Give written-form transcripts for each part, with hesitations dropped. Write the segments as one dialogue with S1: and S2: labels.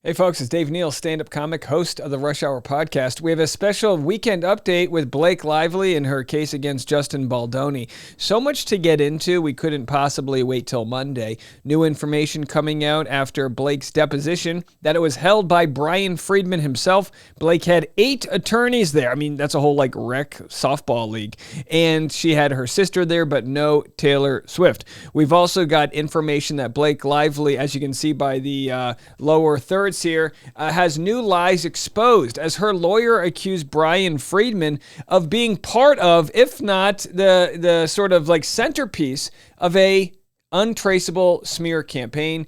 S1: Hey folks, it's Dave Neal, stand-up comic, host of the Rush Hour podcast. We have a special weekend update with Blake Lively and her case against Justin Baldoni. So much to get into, we couldn't possibly wait till Monday. New information coming out after Blake's deposition that it was held by Brian Friedman himself. Blake had 8 attorneys there. I mean, that's a whole rec softball league. And she had her sister there, but no Taylor Swift. We've also got information that Blake Lively, as you can see by the lower third here, has new lies exposed as her lawyer accused Brian Friedman of being part of, if not the sort of centerpiece of a untraceable smear campaign.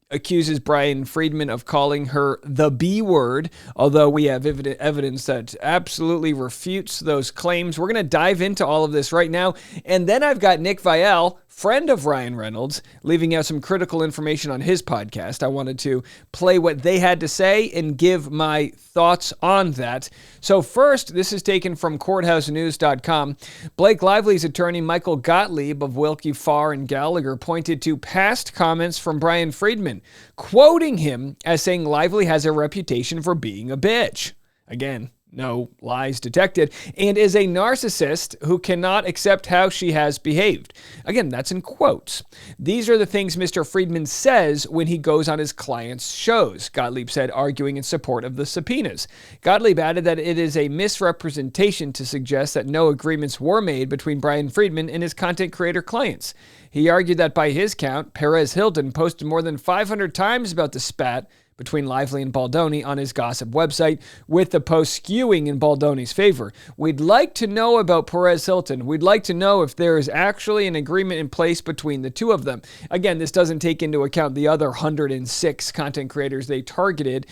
S1: Accuses Brian Friedman of calling her the B word, although we have evidence that absolutely refutes those claims. We're going to dive into all of this right now. And then I've got Nick Viall, friend of Ryan Reynolds, leaving out some critical information on his podcast. I wanted to play what they had to say and give my thoughts on that. So first, this is taken from courthousenews.com. Blake Lively's attorney Michael Gottlieb of Wilkie Farr and Gallagher pointed to past comments from Brian Friedman, quoting him as saying Lively has a reputation for being a bitch. Again, no lies detected, and is a narcissist who cannot accept how she has behaved. Again, that's in quotes. These are the things Mr. Friedman says when he goes on his clients' shows, Gottlieb said, arguing in support of the subpoenas. Gottlieb added that it is a misrepresentation to suggest that no agreements were made between Brian Friedman and his content creator clients. He argued that by his count, Perez Hilton posted more than 500 times about the spat between Lively and Baldoni on his gossip website, with the post skewing in Baldoni's favor. We'd like to know about Perez Hilton. We'd like to know if there is actually an agreement in place between the two of them. Again, this doesn't take into account the other 106 content creators they targeted,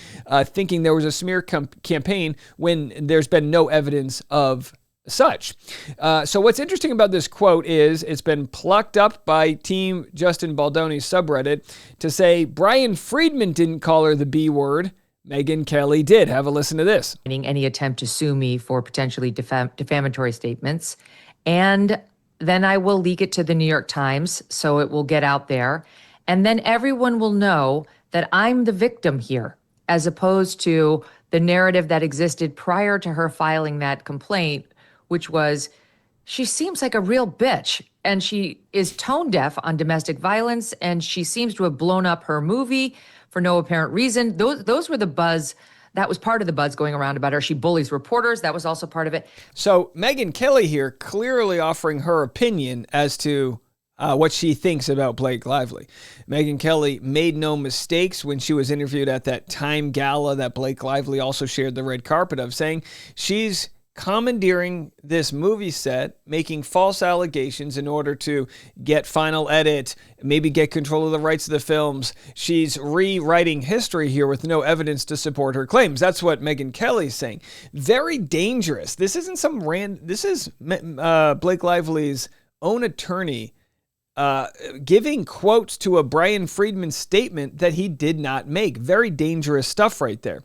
S1: thinking there was a smear campaign when there's been no evidence of such. So what's interesting about this quote is it's been plucked up by Team Justin Baldoni's subreddit to say Brian Friedman didn't call her the B word. Megyn Kelly did. Have a listen to this.
S2: Any attempt to sue me for potentially defamatory statements. And then I will leak it to the New York Times so it will get out there. And then everyone will know that I'm the victim here, as opposed to the narrative that existed prior to her filing that complaint, which was, she seems like a real bitch, and she is tone deaf on domestic violence, and she seems to have blown up her movie for no apparent reason. Those were the buzz. That was part of the buzz going around about her. She bullies reporters. That was also part of it.
S1: So Megyn Kelly here clearly offering her opinion as to what she thinks about Blake Lively. Megyn Kelly made no mistakes when she was interviewed at that Time Gala that Blake Lively also shared the red carpet of, saying she's commandeering this movie set, making false allegations in order to get final edit, maybe get control of the rights of the films. She's rewriting history here with no evidence to support her claims. That's what Megyn Kelly's saying. Very dangerous. This isn't this is Blake Lively's own attorney giving quotes to a Brian Friedman statement that he did not make. Very dangerous stuff right there.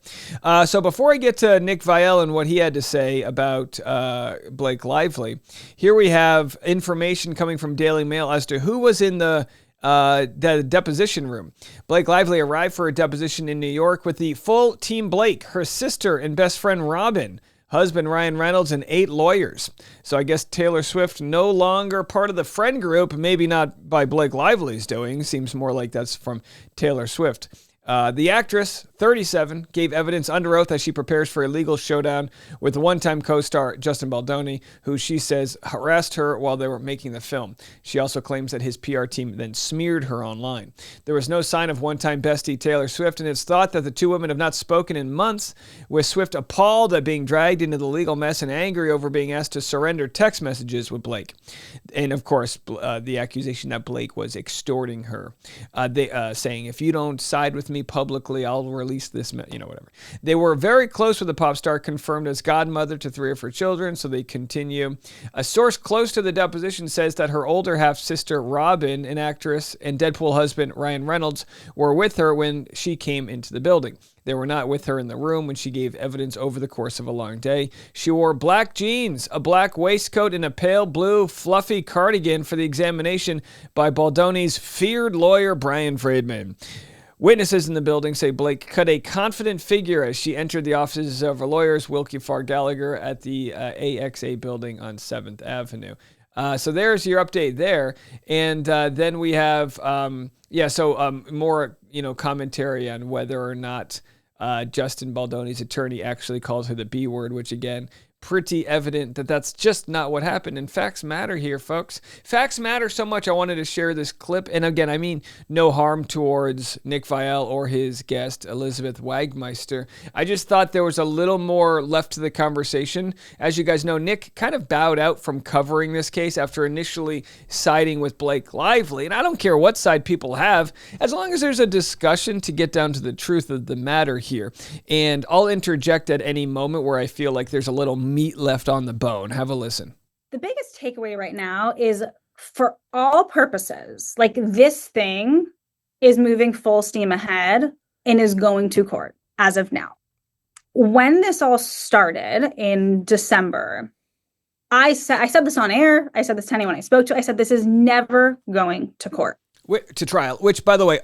S1: So before I get to Nick Viall and what he had to say about Blake Lively, here we have information coming from Daily Mail as to who was in the deposition room. Blake Lively arrived for a deposition in New York with the full Team Blake, her sister and best friend Robin, husband Ryan Reynolds, and 8 lawyers. So I guess Taylor Swift no longer part of the friend group, maybe not by Blake Lively's doing. Seems more like that's from Taylor Swift. The actress, 37, gave evidence under oath as she prepares for a legal showdown with one-time co-star Justin Baldoni, who she says harassed her while they were making the film. She also claims that his PR team then smeared her online. There was no sign of one-time bestie Taylor Swift, and it's thought that the two women have not spoken in months, with Swift appalled at being dragged into the legal mess and angry over being asked to surrender text messages with Blake. And of course, the accusation that Blake was extorting her, saying, if you don't side with me publicly, I'll release this, whatever. They were very close with the pop star, confirmed as godmother to 3 of her children, so they continue. A source close to the deposition says that her older half-sister, Robin, an actress, and Deadpool husband, Ryan Reynolds, were with her when she came into the building. They were not with her in the room when she gave evidence over the course of a long day. She wore black jeans, a black waistcoat, and a pale blue fluffy cardigan for the examination by Baldoni's feared lawyer, Brian Friedman. Witnesses in the building say Blake cut a confident figure as she entered the offices of her lawyers, Wilkie Farr Gallagher, at the AXA building on 7th Avenue. So there's your update there. And then we have, more, commentary on whether or not Justin Baldoni's attorney actually calls her the B word, which again, pretty evident that that's just not what happened. And facts matter here, folks. Facts matter so much I wanted to share this clip. And again, I mean no harm towards Nick Viall or his guest, Elizabeth Wagmeister. I just thought there was a little more left to the conversation. As you guys know, Nick kind of bowed out from covering this case after initially siding with Blake Lively. And I don't care what side people have, as long as there's a discussion to get down to the truth of the matter here. And I'll interject at any moment where I feel like there's a little meat left on the bone. Have a listen.
S3: The biggest takeaway right now is, for all purposes, like, this thing is moving full steam ahead and is going to court as of now. When this all started in December, I said this on air. I said this to anyone I spoke to. I said, this is never going to court.
S1: To trial, which, by the way,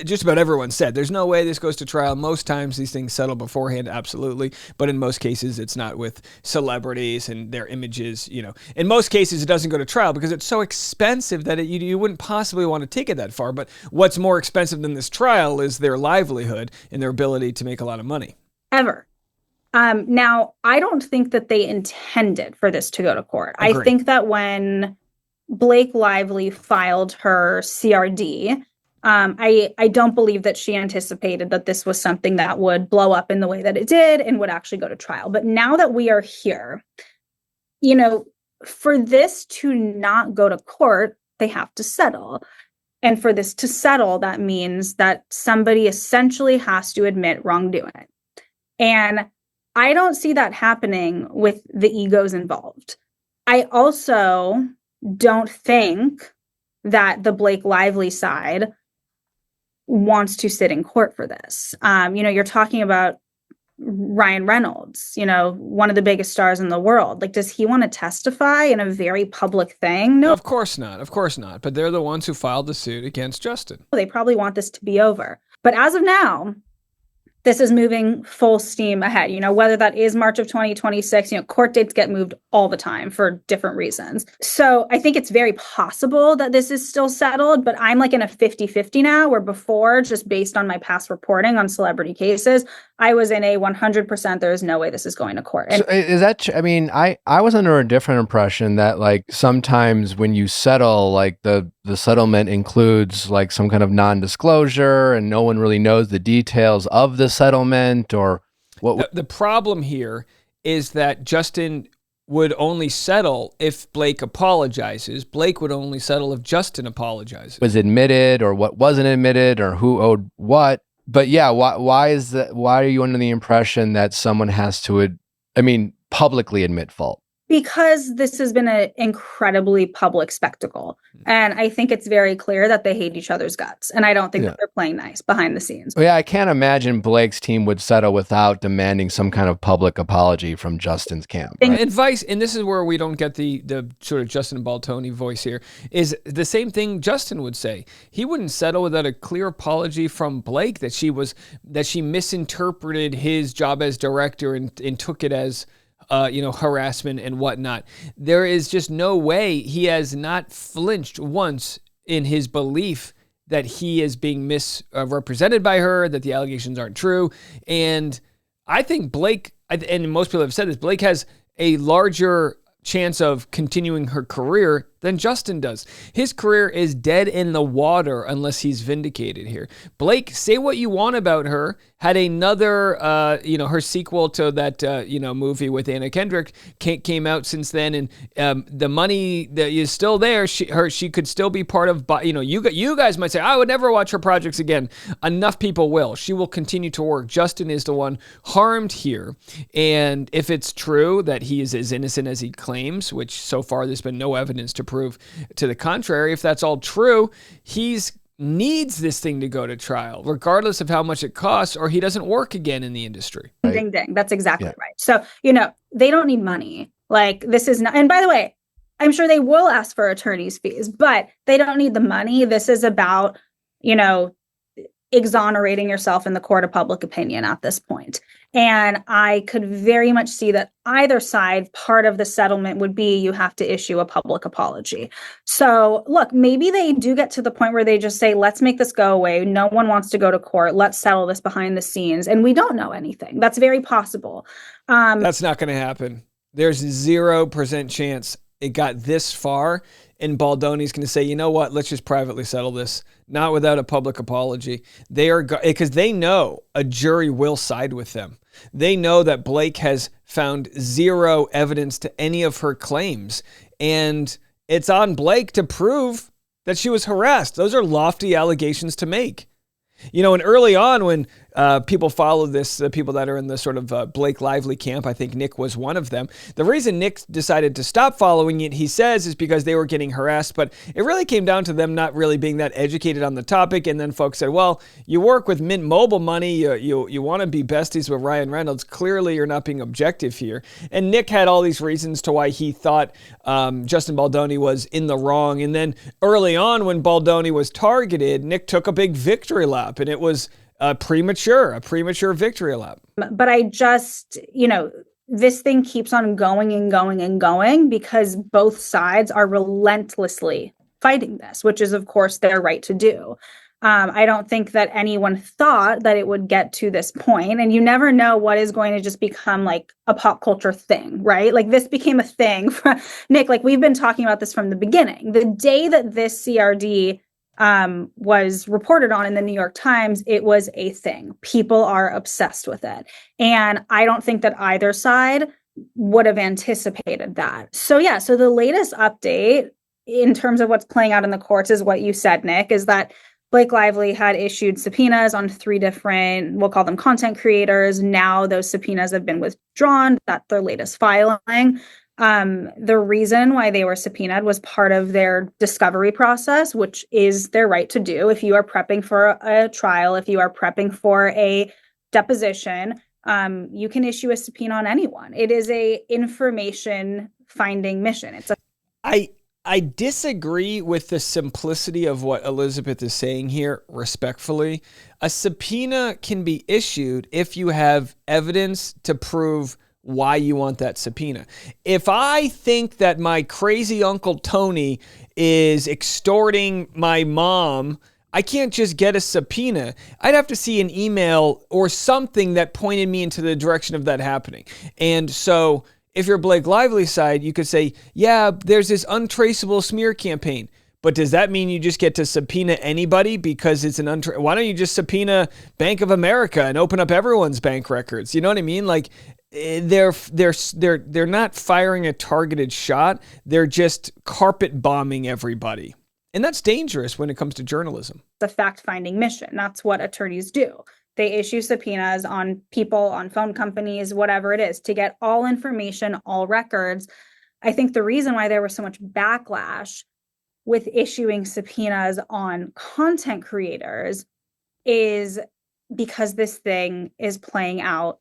S1: just about everyone said there's no way this goes to trial. Most times these things settle beforehand, absolutely. But in most cases, it's not with celebrities and their images. In most cases, it doesn't go to trial because it's so expensive that you wouldn't possibly want to take it that far. But what's more expensive than this trial is their livelihood and their ability to make a lot of money.
S3: Ever. Now, I don't think that they intended for this to go to court.
S1: Agreed.
S3: I think that when Blake Lively filed her CRD, I don't believe that she anticipated that this was something that would blow up in the way that it did and would actually go to trial. But now that we are here, for this to not go to court, they have to settle. And for this to settle, that means that somebody essentially has to admit wrongdoing. And I don't see that happening with the egos involved. I also don't think that the Blake Lively side wants to sit in court for this. You're talking about Ryan Reynolds, one of the biggest stars in the world. Like, does he want to testify in a very public thing? No,
S1: of course not. Of course not. But they're the ones who filed the suit against Justin.
S3: They probably want this to be over. But as of now, this is moving full steam ahead. Whether that is March of 2026, court dates get moved all the time for different reasons. So I think it's very possible that this is still settled, but I'm like in a 50-50 now, where before, just based on my past reporting on celebrity cases, I was in a 100%, there is no way this is going to court. And
S4: so is that, I was under a different impression that, like, sometimes when you settle, like, the settlement includes like some kind of non-disclosure and no one really knows the details of the settlement or what.
S1: The problem here is that Justin would only settle if Blake apologizes. Blake would only settle if Justin apologizes.
S4: Was admitted or what wasn't admitted or who owed what. But yeah, why is that? Why are you under the impression that someone has to, publicly admit fault?
S3: Because this has been an incredibly public spectacle. And I think it's very clear that they hate each other's guts. And I don't think that they're playing nice behind the scenes.
S4: Well, yeah, I can't imagine Blake's team would settle without demanding some kind of public apology from Justin's camp. Right?
S1: Advice, and this is where we don't get the sort of Justin Baldoni voice here, is the same thing Justin would say. He wouldn't settle without a clear apology from Blake that she misinterpreted his job as director and took it as harassment and whatnot. There is just no way. He has not flinched once in his belief that he is being misrepresented by her, that the allegations aren't true. And I think Blake, and most people have said this, Blake has a larger chance of continuing her career than Justin does. His career is dead in the water unless he's vindicated here. Blake, say what you want about her, had another, her sequel to that, movie with Anna Kendrick came out since then, and the money that is still there. She could still be part of, you guys might say, I would never watch her projects again. Enough people will. She will continue to work. Justin is the one harmed here. And if it's true that he is as innocent as he claims, which so far there's been no evidence to prove to the contrary, if that's all true, he's needs this thing to go to trial, regardless of how much it costs, or he doesn't work again in the industry.
S3: Right. Ding, ding. That's exactly right. So, they don't need money. Like, this is not, and by the way, I'm sure they will ask for attorney's fees, but they don't need the money. This is about, exonerating yourself in the court of public opinion at this point. And I could very much see that either side, part of the settlement would be you have to issue a public apology. So look, maybe they do get to the point where they just say, let's make this go away. No one wants to go to court. Let's settle this behind the scenes. And we don't know anything. That's very possible.
S1: That's not going to happen. There's 0% chance it got this far and Baldoni's going to say, you know what, let's just privately settle this, not without a public apology. They are, because they know a jury will side with them. They know that Blake has found zero evidence to any of her claims. And it's on Blake to prove that she was harassed. Those are lofty allegations to make. You know, and early on when people follow this, the people that are in the sort of Blake Lively camp, I think Nick was one of them. The reason Nick decided to stop following it, he says, is because they were getting harassed. But it really came down to them not really being that educated on the topic. And then folks said, well, you work with Mint Mobile money. You want to be besties with Ryan Reynolds. Clearly, you're not being objective here. And Nick had all these reasons to why he thought Justin Baldoni was in the wrong. And then early on when Baldoni was targeted, Nick took a big victory lap. And it was a premature victory lap.
S3: But I just, this thing keeps on going and going and going because both sides are relentlessly fighting this, which is, of course, their right to do. I don't think that anyone thought that it would get to this point, and you never know what is going to just become like a pop culture thing, right? Like this became a thing for Nick. Like we've been talking about this from the beginning. The day that this CRD was reported on in the New York Times, it was a thing. People are obsessed with it. And I don't think that either side would have anticipated that. So yeah, so the latest update in terms of what's playing out in the courts is what you said, Nick, is that Blake Lively had issued subpoenas on 3 different, we'll call them content creators. Now those subpoenas have been withdrawn. That's their latest filing. The reason why they were subpoenaed was part of their discovery process, which is their right to do. If you are prepping for a trial, if you are prepping for a deposition, you can issue a subpoena on anyone. It is a information finding mission.
S1: I disagree with the simplicity of what Elizabeth is saying here, respectfully. A subpoena can be issued if you have evidence to prove why you want that subpoena. If I think that my crazy Uncle Tony is extorting my mom, I can't just get a subpoena. I'd have to see an email or something that pointed me into the direction of that happening. And so if you're Blake Lively's side, you could say, yeah, there's this untraceable smear campaign. But does that mean you just get to subpoena anybody because it's why don't you just subpoena Bank of America and open up everyone's bank records? You know what I mean? Like they're not firing a targeted shot. They're just carpet bombing everybody. And that's dangerous when it comes to journalism.
S3: The fact-finding mission. That's what attorneys do. They issue subpoenas on people, on phone companies, whatever it is, to get all information, all records. I think the reason why there was so much backlash with issuing subpoenas on content creators is because this thing is playing out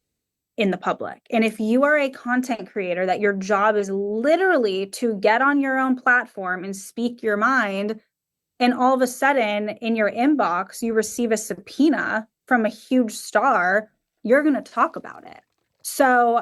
S3: in the public. And if you are a content creator that your job is literally to get on your own platform and speak your mind, and all of a sudden in your inbox, you receive a subpoena from a huge star, you're going to talk about it. So,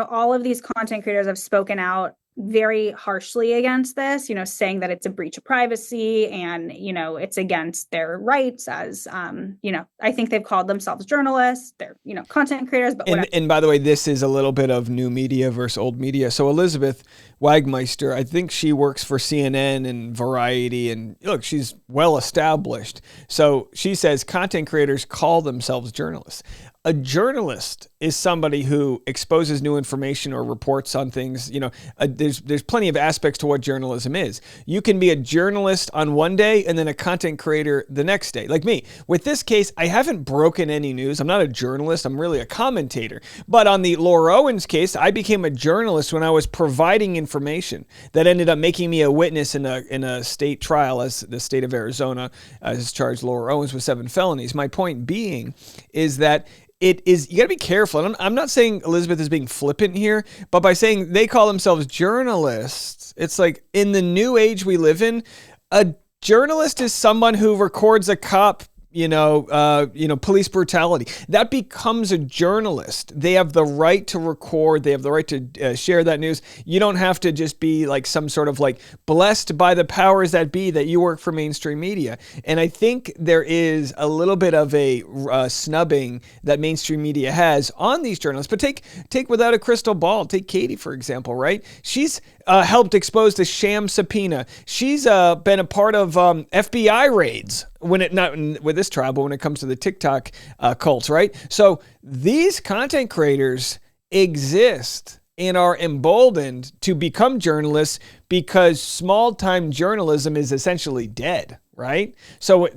S3: all of these content creators have spoken out very harshly against this, saying that it's a breach of privacy and, it's against their rights as, I think they've called themselves journalists. They're, content creators. But
S1: and by the way, this is a little bit of new media versus old media. So Elizabeth Wagmeister, I think she works for CNN and Variety, and look, she's well established. So she says content creators call themselves journalists. A journalist is somebody who exposes new information or reports on things. There's plenty of aspects to what journalism is. You can be a journalist on one day and then a content creator the next day, like me. With this case, I haven't broken any news. I'm not a journalist. I'm really a commentator. But on the Laura Owens case, I became a journalist when I was providing information that ended up making me a witness in a state trial, as the state of Arizona has charged Laura Owens with 7 felonies. My point being is that you got to be careful. And I'm not saying Elizabeth is being flippant here, but by saying they call themselves journalists, it's like in the new age we live in, a journalist is someone who records a cop police brutality. That becomes a journalist. They have the right to record. They have the right to share that news. You don't have to just be like some sort of like blessed by the powers that be that you work for mainstream media. And I think there is a little bit of a snubbing that mainstream media has on these journalists. But take without a crystal ball. Take Katie, for example, right? She's helped expose the sham subpoena. She's been a part of FBI raids not with this trial, but when it comes to the TikTok cults, right? So these content creators exist and are emboldened to become journalists because small-time journalism is essentially dead, right? So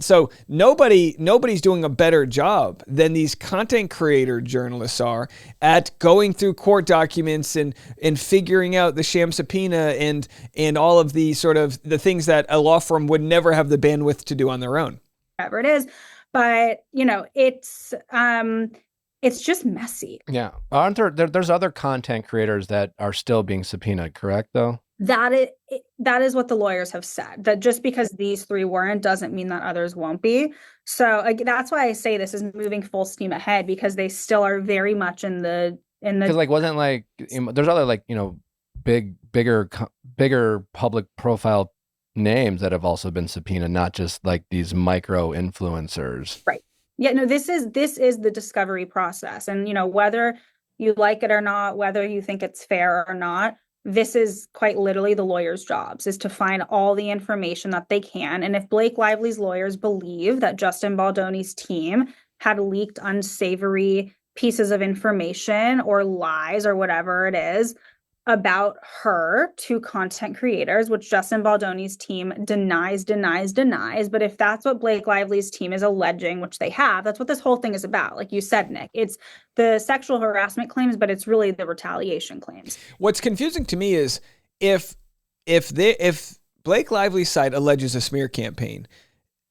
S1: nobody's doing a better job than these content creator journalists are at going through court documents and figuring out the sham subpoena and all of the sort of the things that a law firm would never have the bandwidth to do on their own.
S3: Whatever it is, but it's just messy.
S4: Yeah. Aren't there's other content creators that are still being subpoenaed, correct, though?
S3: That is what the lawyers have said, that just because these three weren't doesn't mean that others won't be. So that's why I say this is moving full steam ahead, because they still are very much in the because
S4: like wasn't like there's other like bigger public profile names that have also been subpoenaed, not just like these micro influencers.
S3: Right. Yeah, no, this is the discovery process. And, whether you like it or not, whether you think it's fair or not, this is quite literally the lawyers' jobs, is to find all the information that they can. And if Blake Lively's lawyers believe that Justin Baldoni's team had leaked unsavory pieces of information or lies or whatever it is about her to content creators, which Justin Baldoni's team denies. But if that's what Blake Lively's team is alleging, which they have, that's what this whole thing is about. Like you said, Nick, it's the sexual harassment claims, but it's really the retaliation claims.
S1: What's confusing to me is if Blake Lively's side alleges a smear campaign,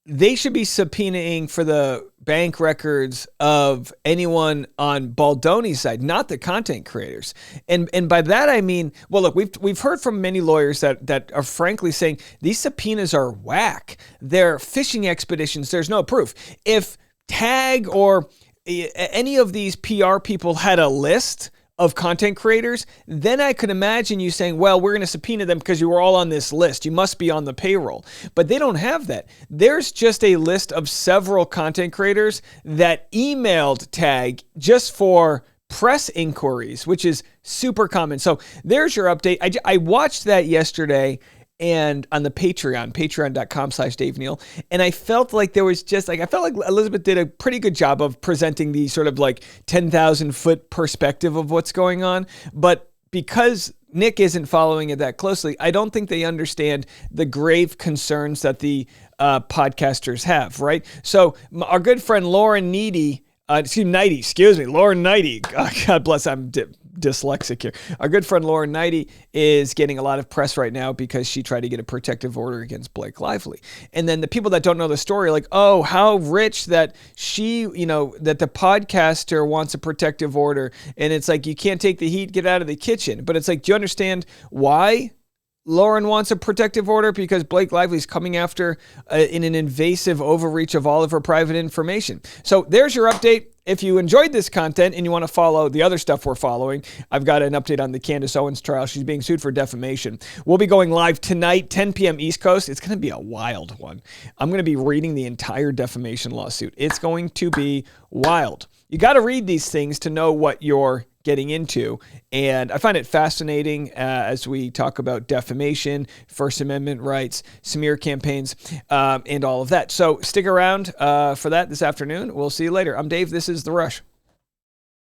S1: they should be subpoenaing for the bank records of anyone on Baldoni's side, not the content creators. And by that I mean, well, look, we've heard from many lawyers that are frankly saying these subpoenas are whack. They're fishing expeditions. There's no proof. If Tag or any of these PR people had a list of content creators, then I could imagine you saying, well, we're going to subpoena them because you were all on this list. You must be on the payroll. But they don't have that. There's just a list of several content creators that emailed Tag just for press inquiries, which is super common. So there's your update. I watched that yesterday and on the patreon.com/Dave Neal. And I felt like there was just like, I felt like Elizabeth did a pretty good job of presenting the sort of like 10,000 foot perspective of what's going on. But because Nick isn't following it that closely, I don't think they understand the grave concerns that the podcasters have, right? So our good friend Lauren Nighty, Lauren Nighty, God bless, I'm dyslexic here. Our good friend Lauren Nighty is getting a lot of press right now because she tried to get a protective order against Blake Lively. And then the people that don't know the story are like, oh, how rich that she, that the podcaster wants a protective order. And it's like, you can't take the heat, get out of the kitchen. But it's like, do you understand why Lauren wants a protective order? Because Blake Lively's coming after in an invasive overreach of all of her private information. So there's your update. If you enjoyed this content and you want to follow the other stuff we're following, I've got an update on the Candace Owens trial. She's being sued for defamation. We'll be going live tonight, 10 p.m. East Coast. It's going to be a wild one. I'm going to be reading the entire defamation lawsuit. It's going to be wild. You got to read these things to know what you're getting into. And I find it fascinating as we talk about defamation, First Amendment rights, smear campaigns, and all of that. So stick around for that this afternoon. We'll see you later. I'm Dave. This is The Rush.